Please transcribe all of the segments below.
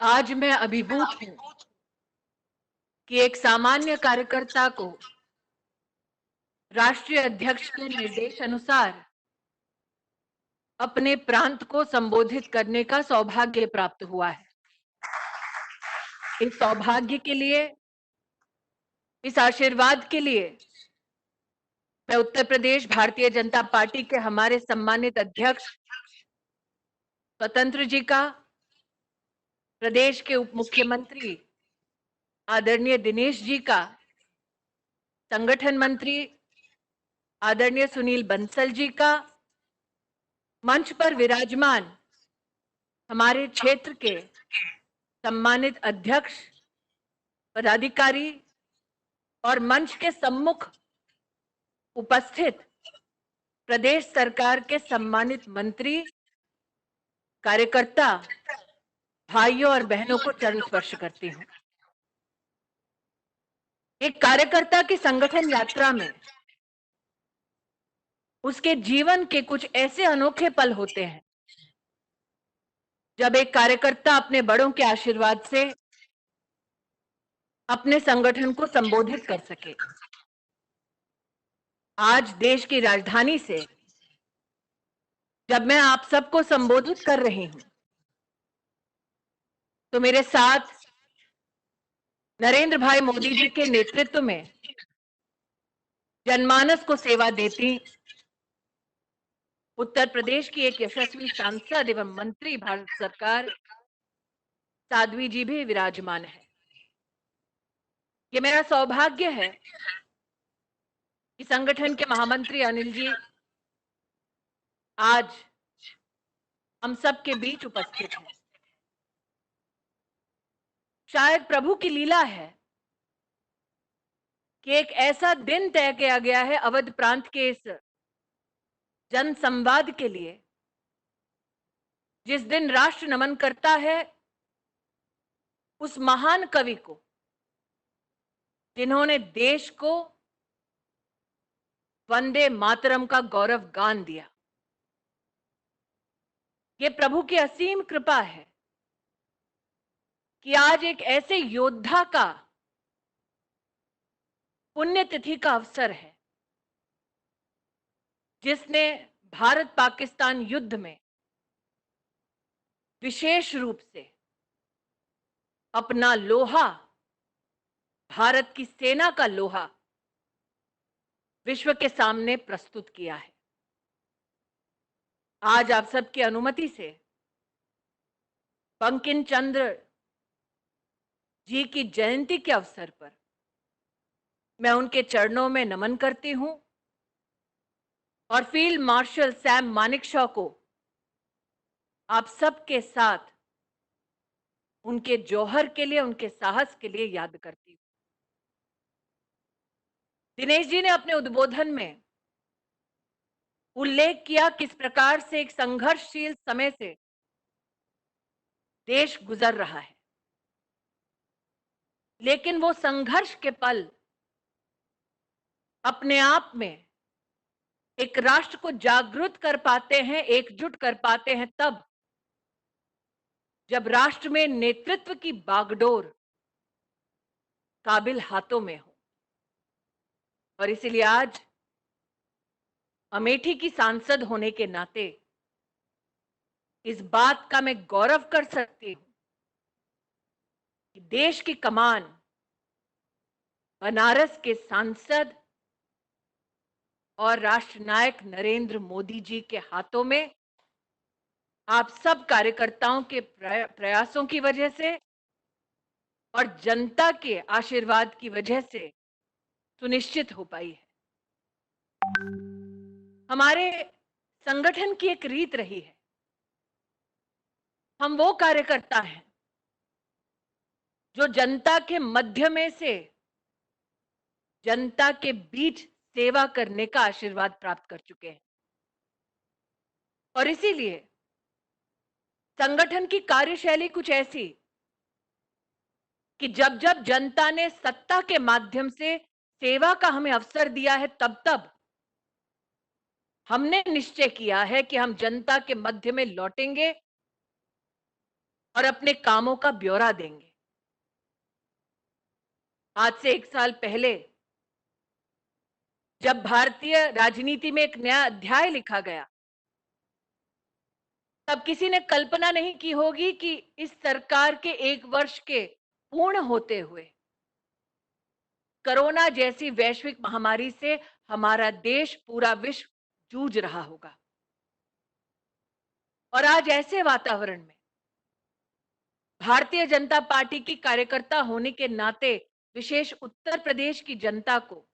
आज मैं अभिभूत हूं कि एक सामान्य कार्यकर्ता को राष्ट्रीय अध्यक्ष के निर्देश अनुसार अपने प्रांत को संबोधित करने का सौभाग्य प्राप्त हुआ है। इस सौभाग्य के लिए, इस आशीर्वाद के लिए मैं उत्तर प्रदेश भारतीय जनता पार्टी के हमारे सम्मानित अध्यक्ष स्वतंत्र जी का, प्रदेश के उप मुख्यमंत्री आदरणीय दिनेश जी का, संगठन मंत्री आदरणीय सुनील बंसल जी का, मंच पर विराजमान हमारे क्षेत्र के सम्मानित अध्यक्ष, पदाधिकारी और मंच के सम्मुख उपस्थित प्रदेश सरकार के सम्मानित मंत्री, कार्यकर्ता, भाइयों और बहनों को चरण स्पर्श करती हूं। एक कार्यकर्ता की संगठन यात्रा में उसके जीवन के कुछ ऐसे अनोखे पल होते हैं जब एक कार्यकर्ता अपने बड़ों के आशीर्वाद से अपने संगठन को संबोधित कर सके। आज देश की राजधानी से जब मैं आप सबको संबोधित कर रही हूं तो मेरे साथ नरेंद्र भाई मोदी जी के नेतृत्व में जनमानस को सेवा देती उत्तर प्रदेश की एक यशस्वी सांसद एवं मंत्री भारत सरकार साध्वी जी भी विराजमान है। ये मेरा सौभाग्य है कि संगठन के महामंत्री अनिल जी आज हम सबके बीच उपस्थित हैं। शायद प्रभु की लीला है कि एक ऐसा दिन तय किया गया है अवध प्रांत के इस जन संवाद के लिए, जिस दिन राष्ट्र नमन करता है उस महान कवि को जिन्होंने देश को वंदे मातरम का गौरव गान दिया। ये प्रभु की असीम कृपा है कि आज एक ऐसे योद्धा का पुण्यतिथि का अवसर है जिसने भारत पाकिस्तान युद्ध में विशेष रूप से अपना लोहा, भारत की सेना का लोहा विश्व के सामने प्रस्तुत किया है। आज आप सबकी अनुमति से बंकिम चंद्र जी की जयंती के अवसर पर मैं उनके चरणों में नमन करती हूं और फील्ड मार्शल सैम मानेकशॉ को आप सबके साथ उनके जौहर के लिए, उनके साहस के लिए याद करती हूं। दिनेश जी ने अपने उद्बोधन में उल्लेख किया किस प्रकार से एक संघर्षशील समय से देश गुजर रहा है, लेकिन वो संघर्ष के पल अपने आप में एक राष्ट्र को जागृत कर पाते हैं, एकजुट कर पाते हैं तब जब राष्ट्र में नेतृत्व की बागडोर काबिल हाथों में हो। और इसीलिए आज अमेठी की सांसद होने के नाते इस बात का मैं गौरव कर सकती हूं कि देश की कमान बनारस के सांसद और राष्ट्रनायक नरेंद्र मोदी जी के हाथों में आप सब कार्यकर्ताओं के प्रयासों की वजह से और जनता के आशीर्वाद की वजह से सुनिश्चित हो पाई है। हमारे संगठन की एक रीत रही है, हम वो कार्यकर्ता हैं जो जनता के मध्य में से जनता के बीच सेवा करने का आशीर्वाद प्राप्त कर चुके हैं। और इसीलिए संगठन की कार्यशैली कुछ ऐसी कि जब जब जनता ने सत्ता के माध्यम से सेवा का हमें अवसर दिया है, तब तब हमने निश्चय किया है कि हम जनता के मध्य में लौटेंगे और अपने कामों का ब्यौरा देंगे। आज से 1 साल पहले जब भारतीय राजनीति में एक नया अध्याय लिखा गया, तब किसी ने कल्पना नहीं की होगी कि इस सरकार के 1 वर्ष के पूर्ण होते हुए कोरोना जैसी वैश्विक महामारी से हमारा देश, पूरा विश्व जूझ रहा होगा। और आज ऐसे वातावरण में भारतीय जनता पार्टी की कार्यकर्ता होने के नाते विशेष उत्तर प्रदेश की जनता को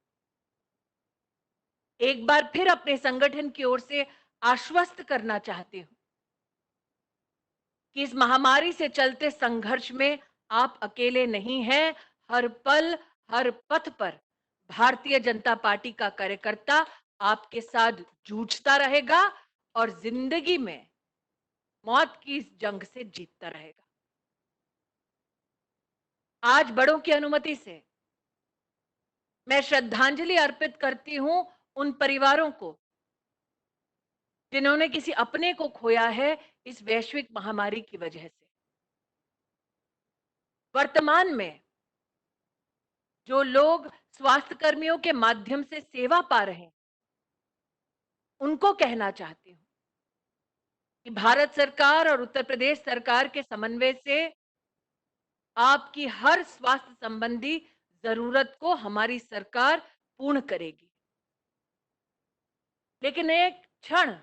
एक बार फिर अपने संगठन की ओर से आश्वस्त करना चाहती हूं कि इस महामारी से चलते संघर्ष में आप अकेले नहीं हैं। हर पल, हर पथ पर भारतीय जनता पार्टी का कार्यकर्ता आपके साथ जूझता रहेगा और जिंदगी में मौत की इस जंग से जीतता रहेगा। आज बड़ों की अनुमति से मैं श्रद्धांजलि अर्पित करती हूं उन परिवारों को जिन्होंने किसी अपने को खोया है इस वैश्विक महामारी की वजह से। वर्तमान में जो लोग स्वास्थ्य कर्मियों के माध्यम से सेवा पा रहे हैं, उनको कहना चाहती हूं कि भारत सरकार और उत्तर प्रदेश सरकार के समन्वय से आपकी हर स्वास्थ्य संबंधी जरूरत को हमारी सरकार पूर्ण करेगी। लेकिन एक क्षण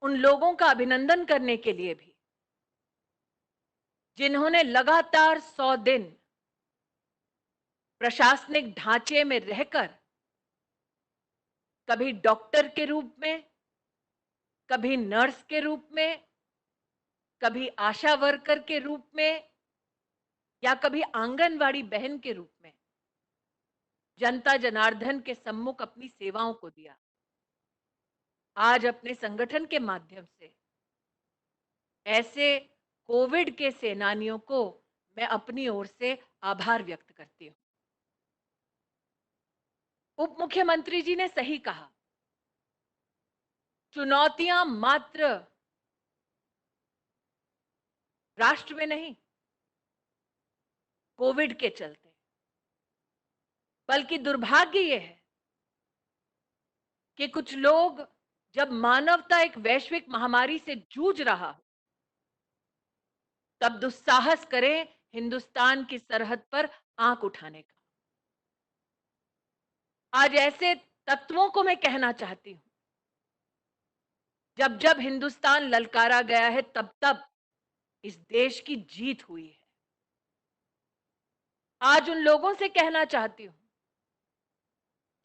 उन लोगों का अभिनंदन करने के लिए भी जिन्होंने लगातार 100 दिन प्रशासनिक ढांचे में रहकर कभी डॉक्टर के रूप में, कभी नर्स के रूप में, कभी आशा वर्कर के रूप में या कभी आंगनवाड़ी बहन के रूप में जनता जनार्दन के सम्मुख अपनी सेवाओं को दिया। आज अपने संगठन के माध्यम से ऐसे कोविड के सेनानियों को मैं अपनी ओर से आभार व्यक्त करती हूं। उप मुख्यमंत्री जी ने सही कहा, चुनौतियां मात्र राष्ट्र में नहीं, कोविड के चलते, बल्कि दुर्भाग्य यह है कि कुछ लोग जब मानवता एक वैश्विक महामारी से जूझ रहा हो, तब दुस्साहस करें हिंदुस्तान की सरहद पर आंख उठाने का। आज ऐसे तत्वों को मैं कहना चाहती हूं, जब जब हिंदुस्तान ललकारा गया है, तब तब इस देश की जीत हुई है। आज उन लोगों से कहना चाहती हूं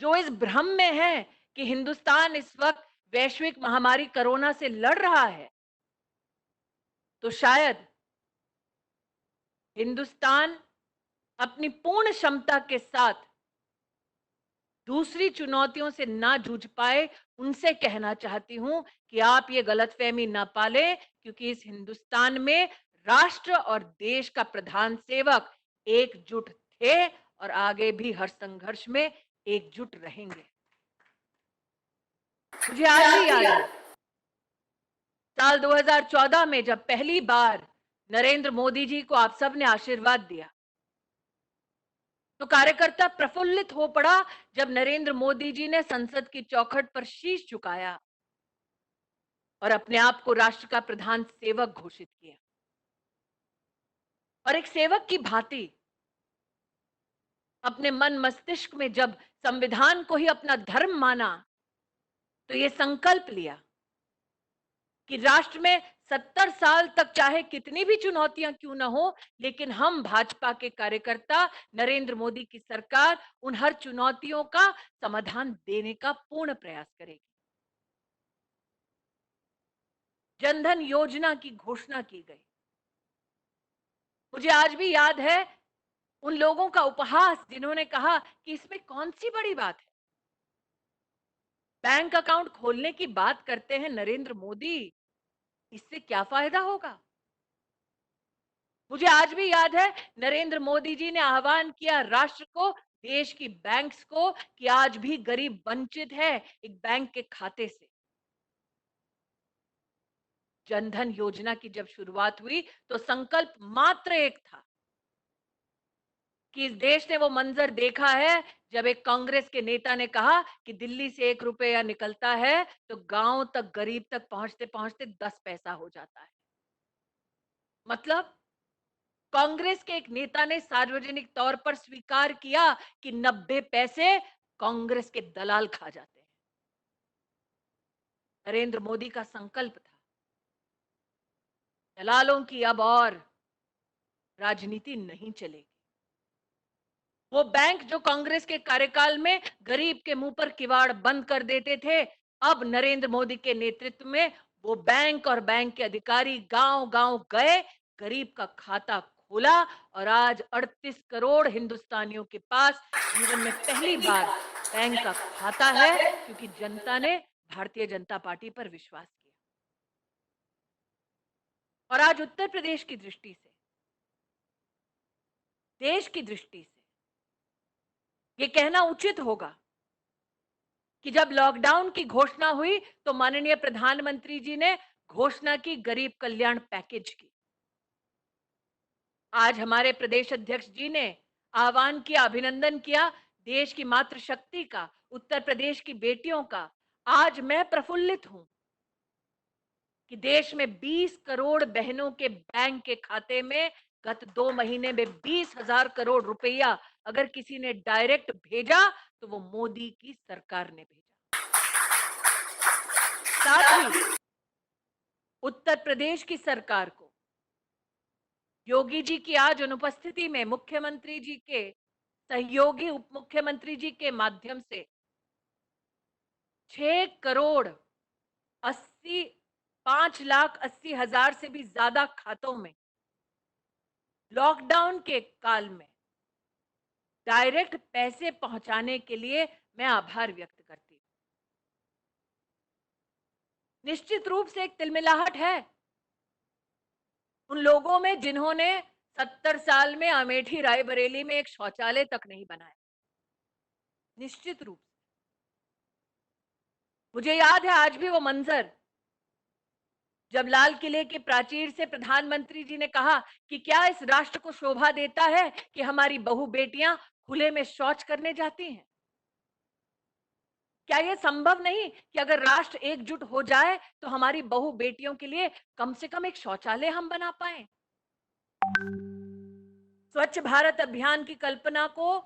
जो इस भ्रम में है कि हिंदुस्तान इस वक्त वैश्विक महामारी कोरोना से लड़ रहा है, तो शायद हिंदुस्तान अपनी पूर्ण क्षमता के साथ दूसरी चुनौतियों से ना जूझ पाए। उनसे कहना चाहती हूं कि आप ये गलतफहमी ना पालें, क्योंकि इस हिंदुस्तान में राष्ट्र और देश का प्रधान सेवक एकजुट थे और आगे भी हर संघर्ष में एकजुट रहेंगे। मुझे आज भी याद है साल 2014 में जब पहली बार नरेंद्र मोदी जी को आप सब ने आशीर्वाद दिया, तो कार्यकर्ता प्रफुल्लित हो पड़ा जब नरेंद्र मोदी जी ने संसद की चौखट पर शीश झुकाया और अपने आप को राष्ट्र का प्रधान सेवक घोषित किया। और एक सेवक की भांति अपने मन मस्तिष्क में जब संविधान को ही अपना धर्म माना, तो ये संकल्प लिया कि राष्ट्र में 70 साल तक चाहे कितनी भी चुनौतियां क्यों ना हो, लेकिन हम भाजपा के कार्यकर्ता, नरेंद्र मोदी की सरकार उन हर चुनौतियों का समाधान देने का पूर्ण प्रयास करेगी। जनधन योजना की घोषणा की गई। मुझे आज भी याद है उन लोगों का उपहास जिन्होंने कहा कि इसमें कौन सी बड़ी बात है, बैंक अकाउंट खोलने की बात करते हैं नरेंद्र मोदी, इससे क्या फायदा होगा। मुझे आज भी याद है नरेंद्र मोदी जी ने आह्वान किया राष्ट्र को, देश की बैंक्स को, कि आज भी गरीब वंचित है एक बैंक के खाते से। जनधन योजना की जब शुरुआत हुई तो संकल्प मात्र एक था कि इस देश ने वो मंजर देखा है जब एक कांग्रेस के नेता ने कहा कि दिल्ली से 1 रुपया निकलता है तो गांव तक, गरीब तक पहुंचते पहुंचते 10 पैसा हो जाता है। मतलब कांग्रेस के एक नेता ने सार्वजनिक तौर पर स्वीकार किया कि 90 पैसे कांग्रेस के दलाल खा जाते हैं। नरेंद्र मोदी का संकल्प था दलालों की अब और राजनीति नहीं चलेगी। वो बैंक जो कांग्रेस के कार्यकाल में गरीब के मुंह पर किवाड़ बंद कर देते थे, अब नरेंद्र मोदी के नेतृत्व में वो बैंक और बैंक के अधिकारी गांव गांव गए, गरीब का खाता खोला और आज 38 करोड़ हिंदुस्तानियों के पास जीवन में पहली बार बैंक का खाता है, क्योंकि जनता ने भारतीय जनता पार्टी पर विश्वास किया। और आज उत्तर प्रदेश की दृष्टि से, देश की दृष्टि से ये कहना उचित होगा कि जब लॉकडाउन की घोषणा हुई तो माननीय प्रधानमंत्री जी ने घोषणा की गरीब कल्याण पैकेज की। आज हमारे प्रदेश अध्यक्ष जी ने आह्वान किया, अभिनंदन किया देश की मातृशक्ति का, उत्तर प्रदेश की बेटियों का। आज मैं प्रफुल्लित हूं कि देश में 20 करोड़ बहनों के बैंक के खाते में गत 2 महीने में 20,000 करोड़ रुपया अगर किसी ने डायरेक्ट भेजा तो वो मोदी की सरकार ने भेजा। साथ ही उत्तर प्रदेश की सरकार को योगी जी की आज अनुपस्थिति में मुख्यमंत्री जी के सहयोगी उप मुख्यमंत्री जी के माध्यम से 6 करोड़ 80 5,80,000 से भी ज्यादा खातों में लॉकडाउन के काल में डायरेक्ट पैसे पहुंचाने के लिए मैं आभार व्यक्त करती हूं। निश्चित रूप से एक तिलमिलाहट है उन लोगों में जिन्होंने 70 साल में अमेठी रायबरेली में एक शौचालय तक नहीं बनाया। निश्चित रूप से मुझे याद है आज भी वो मंजर जब लाल किले के प्राचीर से प्रधानमंत्री जी ने कहा कि क्या इस राष्ट्र को शोभा देता है कि हमारी बहू बेटियां खुले में शौच करने जाती हैं। क्या यह संभव नहीं कि अगर राष्ट्र एकजुट हो जाए तो हमारी बहू बेटियों के लिए कम से कम एक शौचालय हम बना पाए। स्वच्छ भारत अभियान की कल्पना को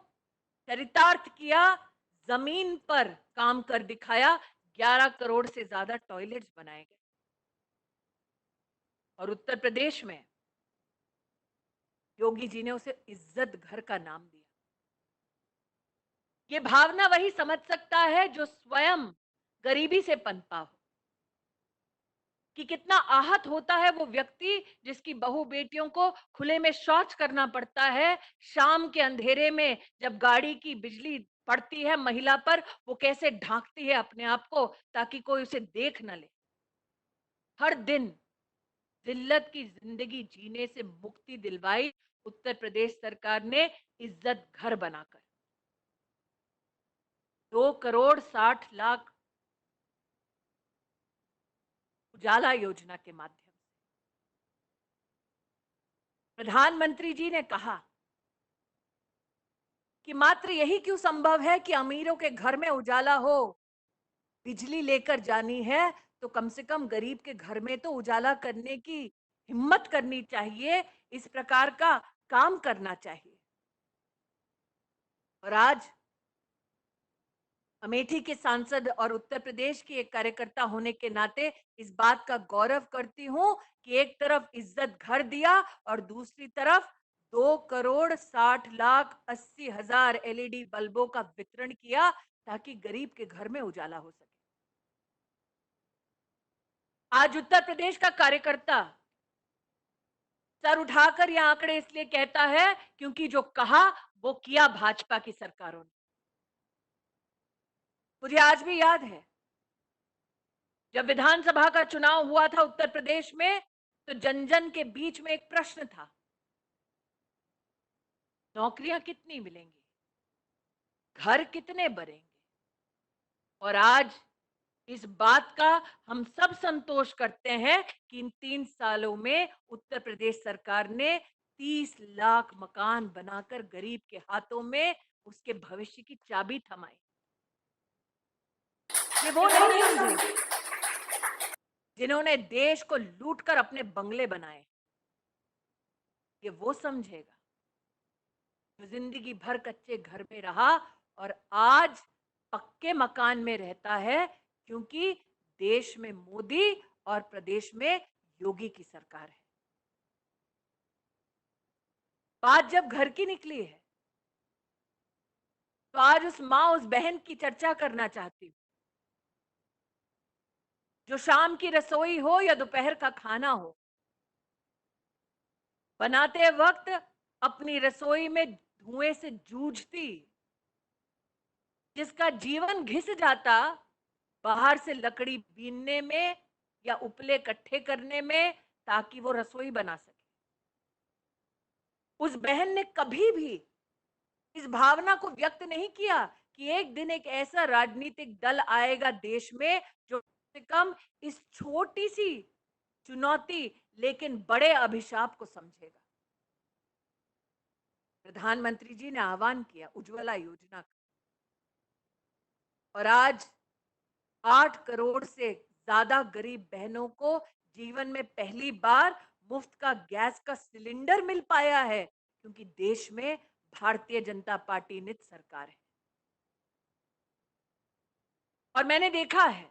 चरितार्थ किया, जमीन पर काम कर दिखाया, 11 करोड़ से ज्यादा टॉयलेट्स बनाए गए। और उत्तर प्रदेश में योगी जी ने उसे इज्जत घर का नाम दिया। ये भावना वही समझ सकता है जो स्वयं गरीबी से पनपा हो कि कितना आहत होता है वो व्यक्ति जिसकी बहू बेटियों को खुले में शौच करना पड़ता है। शाम के अंधेरे में जब गाड़ी की बिजली पड़ती है महिला पर, वो कैसे ढांकती है अपने आप को ताकि कोई उसे देख न ले। हर दिन जिल्लत की जिंदगी जीने से मुक्ति दिलवाई उत्तर प्रदेश सरकार ने इज्जत घर बनाकर। 2,60,00,000 उजाला योजना के माध्यम से प्रधानमंत्री जी ने कहा कि मात्र यही क्यों संभव है कि अमीरों के घर में उजाला हो, बिजली लेकर जानी है तो कम से कम गरीब के घर में तो उजाला करने की हिम्मत करनी चाहिए, इस प्रकार का काम करना चाहिए। और आज अमेठी के सांसद और उत्तर प्रदेश की एक कार्यकर्ता होने के नाते इस बात का गौरव करती हूं कि एक तरफ इज्जत घर दिया और दूसरी तरफ 2,60,80,000 एलईडी बल्बों का वितरण किया ताकि गरीब के घर में उजाला हो सके। आज उत्तर प्रदेश का कार्यकर्ता सर उठाकर यह आंकड़े इसलिए कहता है क्योंकि जो कहा वो किया भाजपा की सरकारों ने। मुझे आज भी याद है जब विधानसभा का चुनाव हुआ था उत्तर प्रदेश में तो जन जन के बीच में एक प्रश्न था, नौकरियां कितनी मिलेंगी, घर कितने बनेंगे। और आज इस बात का हम सब संतोष करते हैं कि इन 3 सालों में उत्तर प्रदेश सरकार ने 30 लाख मकान बनाकर गरीब के हाथों में उसके भविष्य की चाबी थमाई। ये वो नहीं समझेगा जिन्होंने देश को लूटकर अपने बंगले बनाए। ये वो समझेगा जो जिंदगी भर कच्चे घर में रहा और आज पक्के मकान में रहता है, क्योंकि देश में मोदी और प्रदेश में योगी की सरकार है। बात जब घर की निकली है तो आज उस माँ उस बहन की चर्चा करना चाहती हूँ जो शाम की रसोई हो या दोपहर का खाना हो, बनाते वक्त अपनी रसोई में धुएं से जूझती, जिसका जीवन घिस जाता बाहर से लकड़ी बीनने में या उपले इकट्ठे करने में ताकि वो रसोई बना सके। उस बहन ने कभी भी इस भावना को व्यक्त नहीं किया कि एक दिन एक ऐसा राजनीतिक दल आएगा देश में जो कम से कम इस छोटी सी चुनौती लेकिन बड़े अभिशाप को समझेगा। प्रधानमंत्री जी ने आह्वान किया उज्ज्वला योजना का, और आज 8 करोड़ से ज्यादा गरीब बहनों को जीवन में पहली बार मुफ्त का गैस का सिलेंडर मिल पाया है, क्योंकि देश में भारतीय जनता पार्टी नित सरकार है। और मैंने देखा है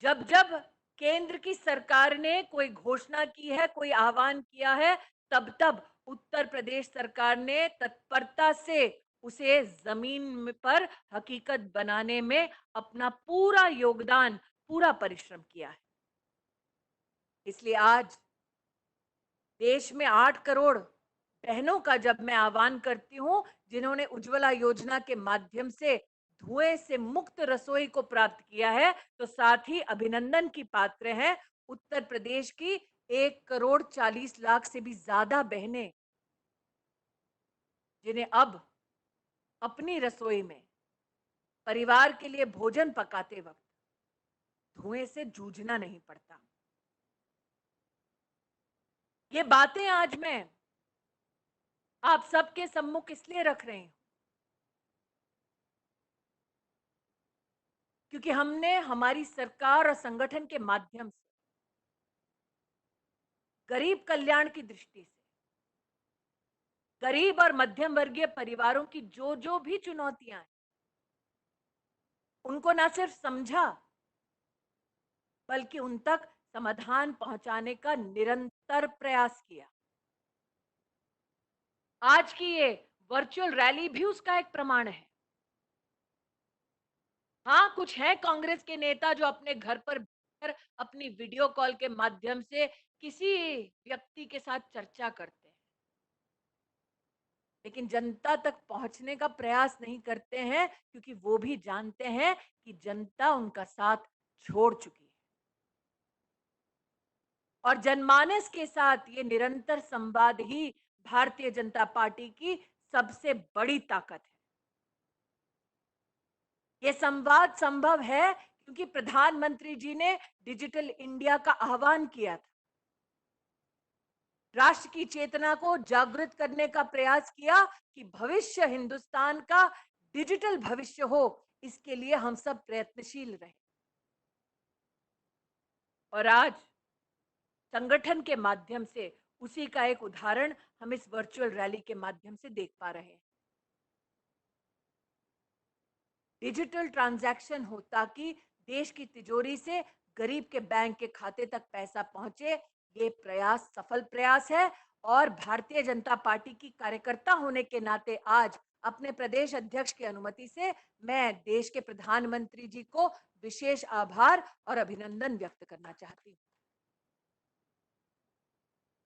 जब जब केंद्र की सरकार ने कोई घोषणा की है, कोई आह्वान किया है, तब तब उत्तर प्रदेश सरकार ने तत्परता से उसे जमीन पर हकीकत बनाने में अपना पूरा योगदान, पूरा परिश्रम किया है। इसलिए आज देश में 8 करोड़ बहनों का जब मैं आह्वान करती हूं जिन्होंने उज्ज्वला योजना के माध्यम से धुएं से मुक्त रसोई को प्राप्त किया है, तो साथ ही अभिनंदन की पात्र हैं उत्तर प्रदेश की 1 करोड़ 40 लाख से भी ज्यादा बहनें, जिन्हें अब अपनी रसोई में परिवार के लिए भोजन पकाते वक्त धुएं से जूझना नहीं पड़ता। ये बातें आज मैं आप सबके सम्मुख इसलिए रख रहे हैं क्योंकि हमने हमारी सरकार और संगठन के माध्यम से गरीब कल्याण की दृष्टि से गरीब और मध्यम वर्गीय परिवारों की जो जो भी चुनौतियां हैं उनको ना सिर्फ समझा बल्कि उन तक समाधान पहुंचाने का निरंतर प्रयास किया। आज की ये वर्चुअल रैली भी उसका एक प्रमाण है। हाँ, कुछ हैं कांग्रेस के नेता जो अपने घर पर बैठकर अपनी वीडियो कॉल के माध्यम से किसी व्यक्ति के साथ चर्चा करते हैं, लेकिन जनता तक पहुंचने का प्रयास नहीं करते हैं, क्योंकि वो भी जानते हैं कि जनता उनका साथ छोड़ चुकी है। और जनमानस के साथ ये निरंतर संवाद ही भारतीय जनता पार्टी की सबसे बड़ी ताकत है। ये संवाद संभव है क्योंकि प्रधानमंत्री जी ने डिजिटल इंडिया का आह्वान किया था, राष्ट्र की चेतना को जागृत करने का प्रयास किया कि भविष्य हिंदुस्तान का डिजिटल भविष्य हो, इसके लिए हम सब प्रयत्नशील रहे। और आज संगठन के माध्यम से उसी का एक उदाहरण हम इस वर्चुअल रैली के माध्यम से देख पा रहे हैं। डिजिटल ट्रांजैक्शन हो ताकि देश की तिजोरी से गरीब के बैंक के खाते तक पैसा पहुंचे, ये प्रयास सफल प्रयास है। और भारतीय जनता पार्टी की कार्यकर्ता होने के नाते आज अपने प्रदेश अध्यक्ष की अनुमति से मैं देश के प्रधानमंत्री जी को विशेष आभार और अभिनंदन व्यक्त करना चाहती हूँ।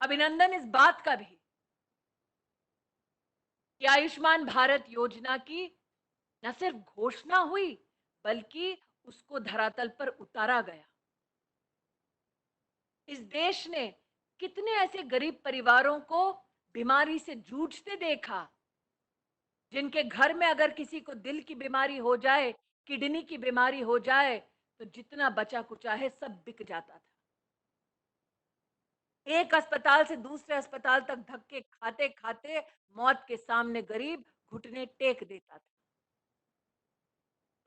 अभिनंदन इस बात का भी कि आयुष्मान भारत योजना की न सिर्फ घोषणा हुई बल्कि उसको धरातल पर उतारा गया। इस देश ने कितने ऐसे गरीब परिवारों को बीमारी से जूझते देखा, जिनके घर में अगर किसी को दिल की बीमारी हो जाए किडनी की बीमारी हो जाए तो जितना बचा कुचा है सब बिक जाता था। एक अस्पताल से दूसरे अस्पताल तक धक्के खाते खाते मौत के सामने गरीब घुटने टेक देता था।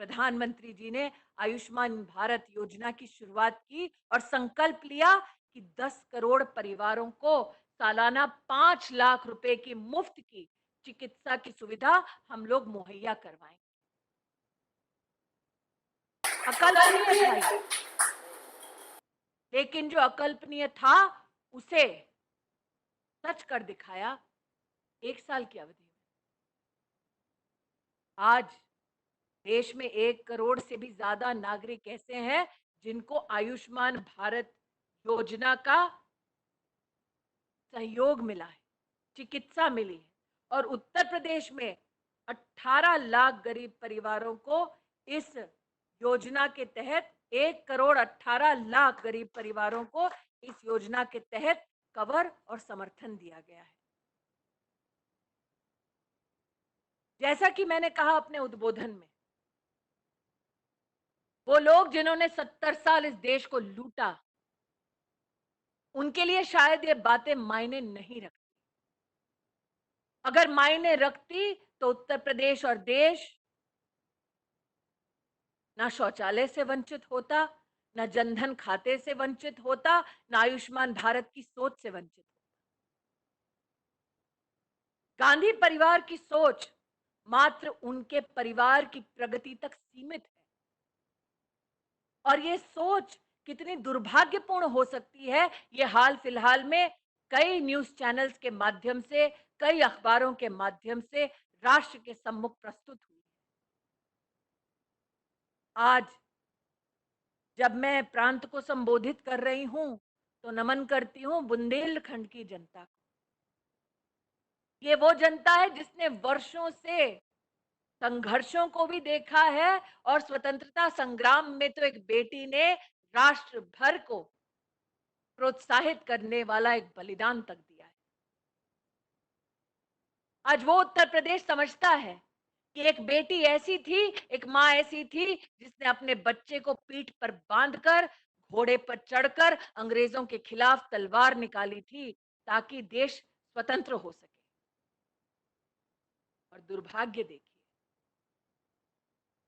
प्रधानमंत्री जी ने आयुष्मान भारत योजना की शुरुआत की और संकल्प लिया कि 10 करोड़ परिवारों को सालाना 5 लाख रुपए की मुफ्त की चिकित्सा की सुविधा हम लोग मुहैया करवाएंगे। अकल्पनीय था ये, लेकिन जो अकल्पनीय था उसे सच कर दिखाया 1 साल की अवधि में। आज देश में 1 करोड़ से भी ज्यादा नागरिक ऐसे हैं जिनको आयुष्मान भारत योजना का सहयोग मिला है, चिकित्सा मिली है। और उत्तर प्रदेश में 18 लाख गरीब परिवारों को इस योजना के तहत 1 करोड़ 18 लाख गरीब परिवारों को इस योजना के तहत कवर और समर्थन दिया गया है। जैसा कि मैंने कहा अपने उद्बोधन में, वो लोग जिन्होंने 70 साल इस देश को लूटा, उनके लिए शायद ये बातें मायने नहीं रखती। अगर मायने रखती तो उत्तर प्रदेश और देश ना शौचालय से वंचित होता, ना जनधन खाते से वंचित होता, ना आयुष्मान भारत की सोच से वंचित होता। गांधी परिवार की सोच मात्र उनके परिवार की प्रगति तक सीमित है। और ये सोच कितनी दुर्भाग्यपूर्ण हो सकती है, ये हाल फिलहाल में कई न्यूज चैनल्स के माध्यम से, कई अखबारों के माध्यम से राष्ट्र के सम्मुख प्रस्तुत हुई। आज जब मैं प्रांत को संबोधित कर रही हूं तो नमन करती हूं बुंदेलखंड की जनता को। ये वो जनता है जिसने वर्षों से संघर्षों को भी देखा है और स्वतंत्रता संग्राम में तो एक बेटी ने राष्ट्र भर को प्रोत्साहित करने वाला एक बलिदान तक दिया है। आज वो उत्तर प्रदेश समझता है कि एक बेटी ऐसी थी, एक मां ऐसी थी जिसने अपने बच्चे को पीठ पर बांधकर, घोड़े पर चढ़कर अंग्रेजों के खिलाफ तलवार निकाली थी ताकि देश स्वतंत्र हो सके। और दुर्भाग्य देखिए,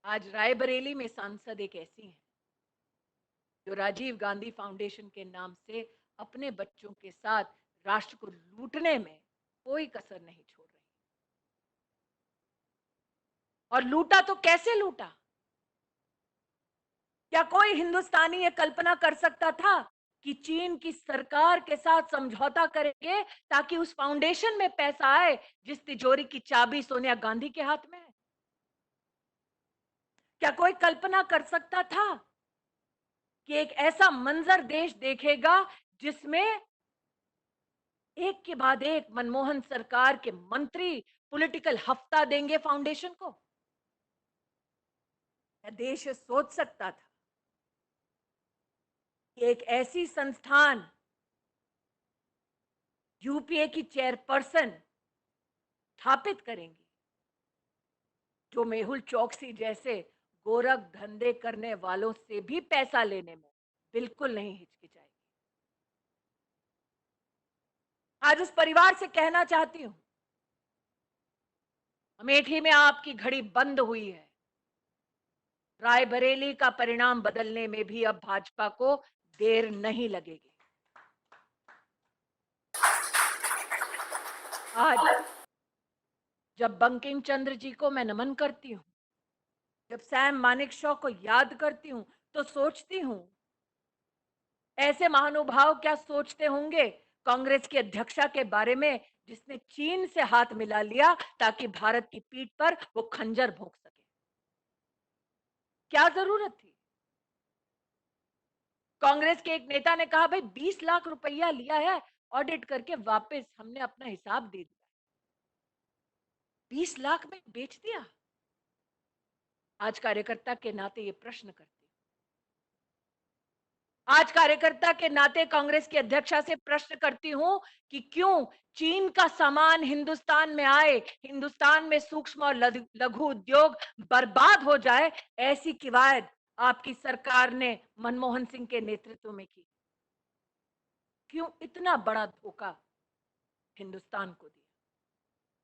आज रायबरेली में सांसद एक ऐसी हैं जो राजीव गांधी फाउंडेशन के नाम से अपने बच्चों के साथ राष्ट्र को लूटने में कोई कसर नहीं छोड़ रही। और लूटा तो कैसे लूटा? क्या कोई हिंदुस्तानी ये कल्पना कर सकता था कि चीन की सरकार के साथ समझौता करेंगे ताकि उस फाउंडेशन में पैसा आए जिस तिजोरी की चाबी सोनिया गांधी के हाथ में है? क्या कोई कल्पना कर सकता था कि एक ऐसा मंजर देश देखेगा जिसमें एक के बाद एक मनमोहन सरकार के मंत्री पॉलिटिकल हफ्ता देंगे फाउंडेशन को? क्या देश सोच सकता था कि एक ऐसी संस्थान यूपीए की चेयरपर्सन स्थापित करेंगी जो मेहुल चौकसी जैसे गोरख धंधे करने वालों से भी पैसा लेने में बिल्कुल नहीं हिचकिचाएगी? आज उस परिवार से कहना चाहती हूं, अमेठी में आपकी घड़ी बंद हुई है। रायबरेली का परिणाम बदलने में भी अब भाजपा को देर नहीं लगेगी। आज जब बंकिम चंद्र जी को मैं नमन करती हूं, जब सैम मानेकशॉ को याद करती हूं, तो सोचती हूं ऐसे महानुभाव क्या सोचते होंगे कांग्रेस की अध्यक्षा के बारे में जिसने चीन से हाथ मिला लिया ताकि भारत की पीठ पर वो खंजर भोंक सके। क्या जरूरत थी? कांग्रेस के एक नेता ने कहा, भाई 20 लाख रुपया लिया है, ऑडिट करके वापस हमने अपना हिसाब दे दिया। 20 लाख में बेच दिया। आज कार्यकर्ता के नाते ये प्रश्न करती हूं, आज कार्यकर्ता के नाते कांग्रेस की अध्यक्षा से प्रश्न करती हूं कि क्यों चीन का सामान हिंदुस्तान में आए, हिंदुस्तान में सूक्ष्म और लघु उद्योग बर्बाद हो जाए, ऐसी किवायद आपकी सरकार ने मनमोहन सिंह के नेतृत्व में की। क्यों इतना बड़ा धोखा हिंदुस्तान को दिया?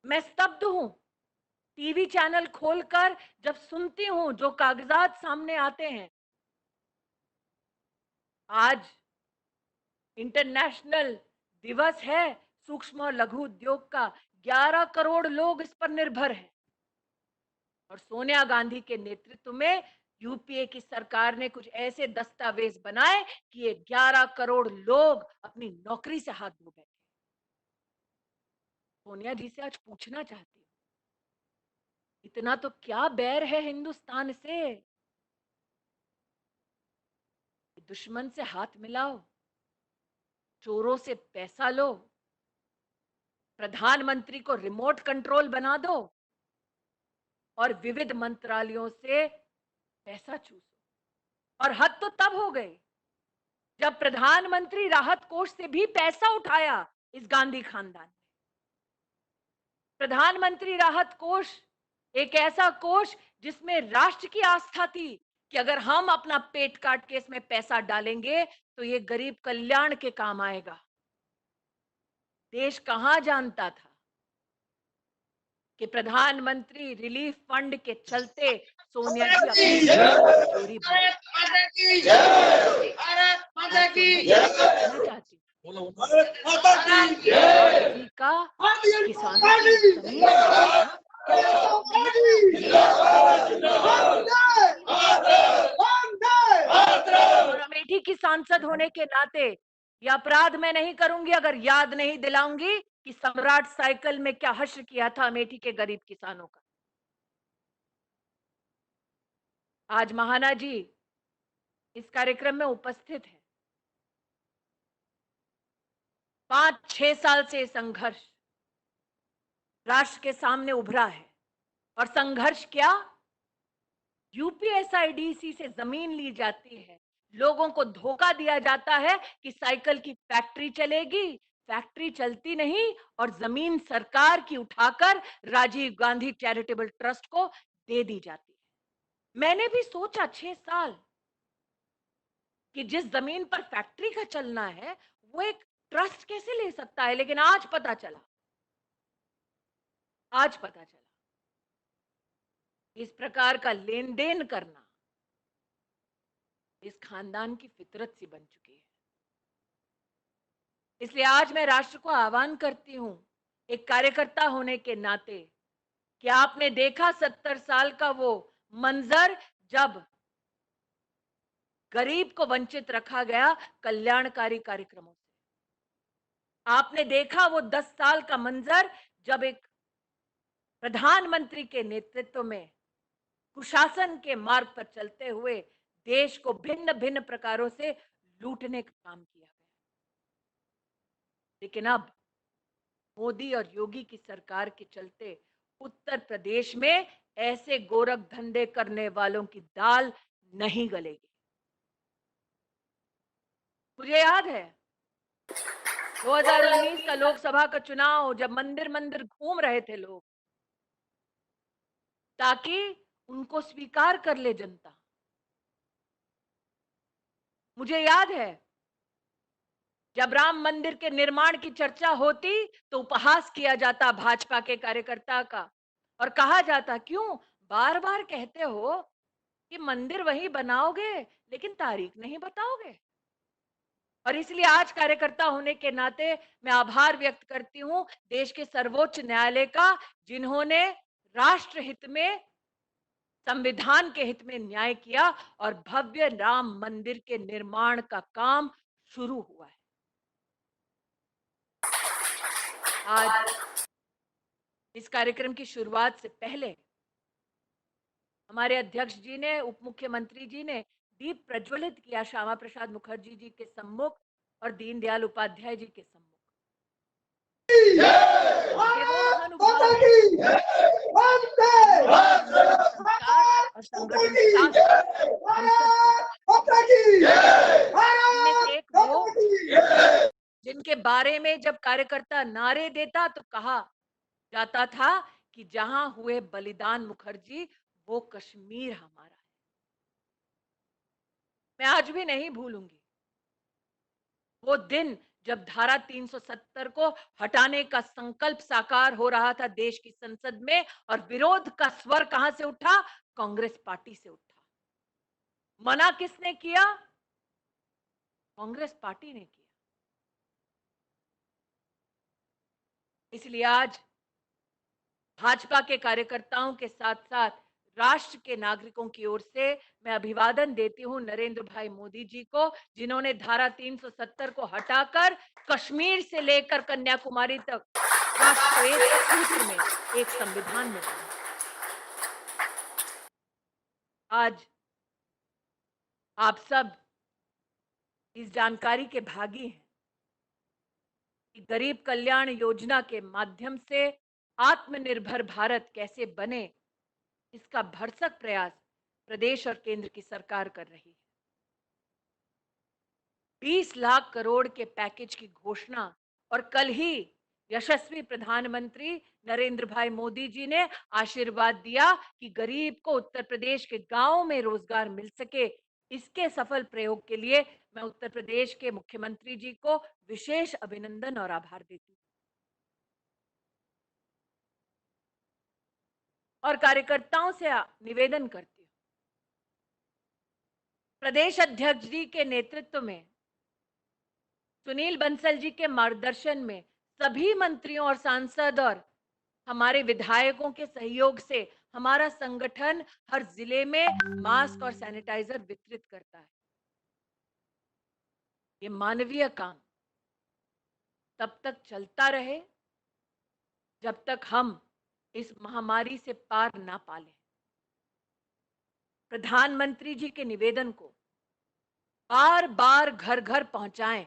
मैं स्तब्ध हूं। टीवी चैनल खोलकर जब सुनती हूं जो कागजात सामने आते हैं। आज इंटरनेशनल दिवस है सूक्ष्म और लघु उद्योग का। 11 करोड़ लोग इस पर निर्भर हैं और सोनिया गांधी के नेतृत्व में यूपीए की सरकार ने कुछ ऐसे दस्तावेज बनाए कि ये 11 करोड़ लोग अपनी नौकरी से हाथ धो बैठे। सोनिया जी से आज पूछना चाहती हूँ, इतना तो क्या बैर है हिंदुस्तान से? दुश्मन से हाथ मिलाओ, चोरों से पैसा लो, प्रधानमंत्री को रिमोट कंट्रोल बना दो और विविध मंत्रालयों से पैसा चूसो। और हद तो तब हो गई जब प्रधानमंत्री राहत कोष से भी पैसा उठाया इस गांधी खानदान ने। प्रधानमंत्री राहत कोष एक ऐसा कोष जिसमें राष्ट्र की आस्था थी कि अगर हम अपना पेट काट के इसमें पैसा डालेंगे तो ये गरीब कल्याण के काम आएगा। देश कहां जानता था कि प्रधानमंत्री रिलीफ फंड के चलते सोनिया जी अपनी चोरी चाहती का किसानों की और अमेठी की सांसद होने के नाते यह अपराध मैं नहीं करूंगी अगर याद नहीं दिलाऊंगी कि सम्राट साइकिल में क्या हश्र किया था अमेठी के गरीब किसानों का। आज महाना जी इस कार्यक्रम में उपस्थित है। 5-6 साल से संघर्ष राष्ट्र के सामने उभरा है और संघर्ष क्या, यूपीएसआईडीसी से जमीन ली जाती है, लोगों को धोखा दिया जाता है कि साइकिल की फैक्ट्री चलेगी, फैक्ट्री चलती नहीं और जमीन सरकार की उठाकर राजीव गांधी चैरिटेबल ट्रस्ट को दे दी जाती है। मैंने भी सोचा 6 साल कि जिस जमीन पर फैक्ट्री का चलना है वो एक ट्रस्ट कैसे ले सकता है, लेकिन आज पता चला इस प्रकार का लेन देन करना इस खानदान की फितरत सी बन चुकी है। इसलिए आज मैं राष्ट्र को आह्वान करती हूं एक कार्यकर्ता होने के नाते कि आपने देखा 70 साल का वो मंजर जब गरीब को वंचित रखा गया कल्याणकारी कार्यक्रमों से। आपने देखा वो 10 साल का मंजर जब एक प्रधानमंत्री के नेतृत्व में कुशासन के मार्ग पर चलते हुए देश को भिन्न भिन्न प्रकारों से लूटने का काम किया गया। लेकिन अब मोदी और योगी की सरकार के चलते उत्तर प्रदेश में ऐसे गोरख धंधे करने वालों की दाल नहीं गलेगी। मुझे याद है 2019 का लोकसभा का चुनाव, जब मंदिर मंदिर घूम रहे थे लोग ताकि उनको स्वीकार कर ले जनता। मुझे याद है जब राम मंदिर के निर्माण की चर्चा होती तो उपहास किया जाता भाजपा के कार्यकर्ता का और कहा जाता, क्यों बार बार कहते हो कि मंदिर वहीं बनाओगे लेकिन तारीख नहीं बताओगे। और इसलिए आज कार्यकर्ता होने के नाते मैं आभार व्यक्त करती हूं देश के सर्वोच्च न्यायालय का, जिन्होंने राष्ट्र हित में, संविधान के हित में न्याय किया और भव्य राम मंदिर के निर्माण का काम शुरू हुआ है। आज इस कार्यक्रम की शुरुआत से पहले हमारे अध्यक्ष जी ने, उप मुख्यमंत्री जी ने दीप प्रज्वलित किया श्यामा प्रसाद मुखर्जी जी के सम्मुख और दीनदयाल उपाध्याय जी के सम्मुख। और संगठन बारे में जब कार्यकर्ता नारे देता तो कहा जाता था कि जहां हुए बलिदान मुखर्जी, वो कश्मीर हमारा है। मैं आज भी नहीं भूलूंगी वो दिन जब धारा 370 को हटाने का संकल्प साकार हो रहा था देश की संसद में, और विरोध का स्वर कहां से उठा? कांग्रेस पार्टी से उठा। मना किसने किया? कांग्रेस पार्टी ने किया। इसलिए आज भाजपा के कार्यकर्ताओं के साथ साथ राष्ट्र के नागरिकों की ओर से मैं अभिवादन देती हूं नरेंद्र भाई मोदी जी को, जिन्होंने धारा 370 को हटाकर कश्मीर से लेकर कन्याकुमारी तक राष्ट्र को एक सूत्र में, एक संविधान में बांधा। आज आप सब इस जानकारी के भागी हैं कि गरीब कल्याण योजना के माध्यम से आत्मनिर्भर भारत कैसे बने, इसका भरसक प्रयास प्रदेश और केंद्र की सरकार कर रही है। 20 लाख करोड़ के पैकेज की घोषणा और कल ही यशस्वी प्रधानमंत्री नरेंद्र भाई मोदी जी ने आशीर्वाद दिया कि गरीब को उत्तर प्रदेश के गांवों में रोजगार मिल सके। इसके सफल प्रयोग के लिए मैं उत्तर प्रदेश के मुख्यमंत्री जी को विशेष अभिनंदन और आभार देती हूं और कार्यकर्ताओं से निवेदन करती हूं, प्रदेश अध्यक्ष जी के नेतृत्व में, सुनील बंसल जी के मार्गदर्शन में सभी मंत्रियों और सांसद और हमारे विधायकों के सहयोग से हमारा संगठन हर जिले में मास्क और सैनिटाइजर वितरित करता है। ये मानवीय काम तब तक चलता रहे जब तक हम इस महामारी से पार ना पा लें। प्रधानमंत्री जी के निवेदन को बार बार घर घर पहुंचाएं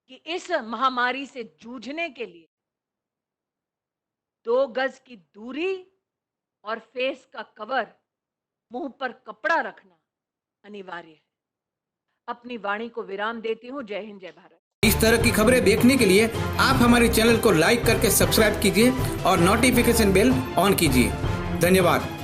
कि इस महामारी से जूझने के लिए 2 गज की दूरी और फेस का कवर, मुंह पर कपड़ा रखना अनिवार्य है। अपनी वाणी को विराम देती हूं। जय हिंद, जय भारत। इस तरह की खबरें देखने के लिए आप हमारे चैनल को लाइक करके सब्सक्राइब कीजिए और नोटिफिकेशन बेल ऑन कीजिए। धन्यवाद।